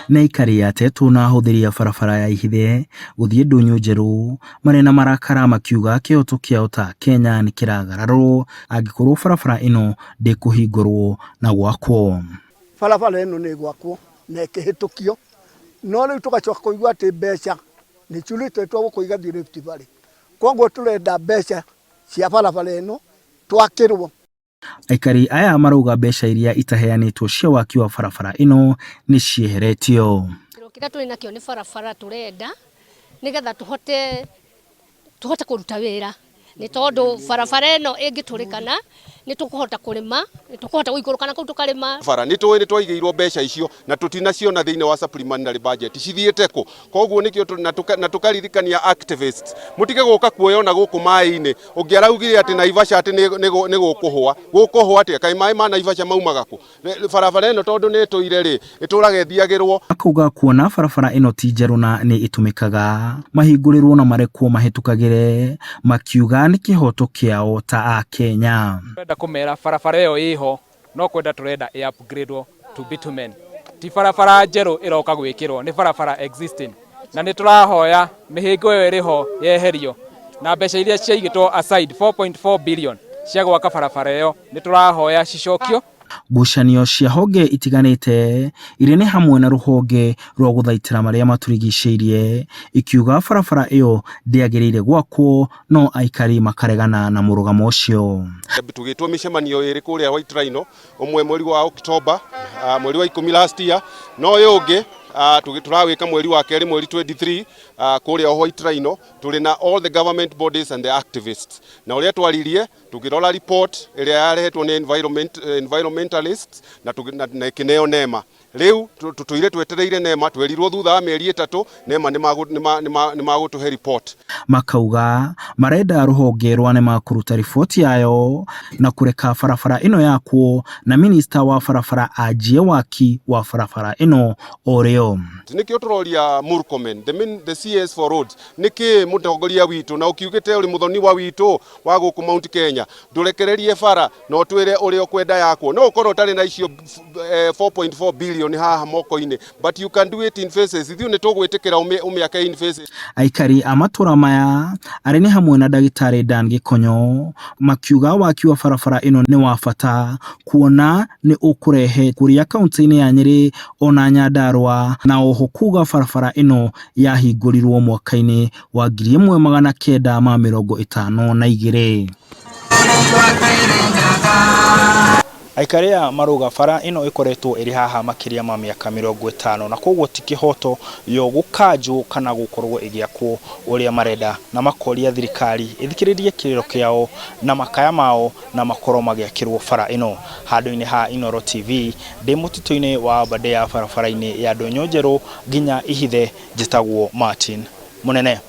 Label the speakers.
Speaker 1: na ikari atetu na hũthĩri barabara ya Ihithe gũthiĩ Ndunyu Njerũ marĩ na marakara makiuga kĩhoto kĩao ta Kenya nĩ kĩragararwo angĩkorwo barabara ĩno ndĩkũhingũrwo na gwakwo.
Speaker 2: Barabara ĩno nĩ gwakwo na ĩkĩhĩtũkio, no rĩu tũgacoka kũigua atĩ mbeca nĩ ciurĩtwo gũkũ igathiĩ Rift Valley. Koguo tũrenda mbeca cia barabara ĩno twakĩrwo.
Speaker 1: Aikari aya marauga mbeca iria itaheanĩtwo cia waki wa barabara ĩno nĩ cieheretio.
Speaker 3: Kĩrĩa tũrĩ nakĩo nĩ barabara tũrenda nĩgetha tũhote kũruta wĩra, nĩ tondũ barabara ĩno ĩngĩtũrĩkana nĩ tũkũhota kũrĩma, nĩ tũkũhota gũikũrũkana kũu tũkarĩma.
Speaker 4: Bara nĩ tũĩ nĩ twaigĩirwo mbeca icio na tũtinaciona thĩinĩ wa supplementary budget cithiĩte kũ. Koguo nĩkĩo na tũkaririkania activists mũtige gũka kuoyona gũkũ maĩ-inĩ ũngĩaraugire atĩ Naivasha atĩ nĩ gũkũhwa atĩa kaĩ maĩ ma Naivasha maumaga kũ. Barabara ĩno tondũ nĩ tũire rĩ ĩtũraga ĩthiagĩrwo.
Speaker 1: Akauga kuona barabara ĩno ti njerũ na nĩ ĩtũmĩkaga mahingũrĩrwo na marekwo mahĩtũkagĩre makiuga nĩ kĩhoto kĩao ta a Kenya.
Speaker 5: Kumera barabara ĩyo ĩho no kwenda tũrenda upgrade to bitumen. Ti barabara njerũ ĩroka gwĩkĩrwo, nĩ barabara existing na nĩ tũrahoya mĩhĩngo ĩyo ĩrĩho yeherio na mbeca iria ciaigĩtwo aside 4.4 billion cia gwaka barabara ĩyo nĩ tũrahoya cicokio.
Speaker 1: Ngucanio cia honge itiganĩte irĩ nĩ hamwe na rũhonge rwa gũthaitĩra marĩa maturigicĩirie ikiuga barabara ĩyo ndĩagĩrĩire gwakwo, no aikari makaregana na mũrũgamo ũcio.
Speaker 4: Tugĩtwo mĩcemanio ĩrĩ kũrĩa White Rhino, ũmwe mweri wa October, mweri wa 10 last year, no ũyũ ũngĩ turawĩka mweri wa kerĩ mweri 23 kũrĩa White Rhino, tũrĩ na all the government bodies and the activists. Na ũrĩa twaririe tukirora report ĩrĩa yarehetwo nĩ environmentalists na ĩkĩneo NEMA. Rĩu tũtũire twetereire NEMA, twerirwo thutha wa mĩeri 3 NEMA nĩ magũtũhe report.
Speaker 1: Makauga marenda rũhonge rwa NEMA kũruta riboti yayo na kũreka barabara ĩno yakwo na minister wa barabara anjie waki wa barabara ĩno orĩo.
Speaker 4: Nĩkĩo tũroria Murkomen, the CS for roads, nĩkĩ mũtongoria witũ na ũkiugĩte ũrĩ mũthoni wa witũ wa gũkũ Mount Kenya ndũrekererie bara no twĩre ũrĩa ũkwenda yakwo. No ũkorwo ũtarĩ na icio 4.4 billion haha moko-inĩ, but you can do it in phases. Ithuĩ nĩ tũgwĩtĩkĩra ũmĩake in phases. Aikari
Speaker 1: a matũra maya arĩ nĩ hamwe na ndagĩtarĩ Dan Gĩkonyo makiuga waki wa barabara ĩno nĩ wa bata kuona nĩ ũkũrehe kũrĩa kaunti-inĩ ya Nyeri ona Nyandarua, na oho kuga barabara ĩno yahingũrirwo mwaka-inĩ wa 1952. Aikari a marauga bara ĩno ĩkoretwo ĩrĩ haha makĩria ma mĩaka 50 na koguo ti kĩhoto yo gũkanjwo kana gũkorwo ĩgĩakwo ũrĩa marenda, na makoria thirikari ĩthikĩrĩrie kĩrĩro kĩao na makaya mao na makorwo magĩakĩrwo bara ĩno. Handũ-inĩ ha Inooro TV ndĩ mũtitũ-inĩ wa Aberdare barabara-inĩ ya Ndunyu Njerũ nginya Ihithe, njĩtagwo Martin Mũnene.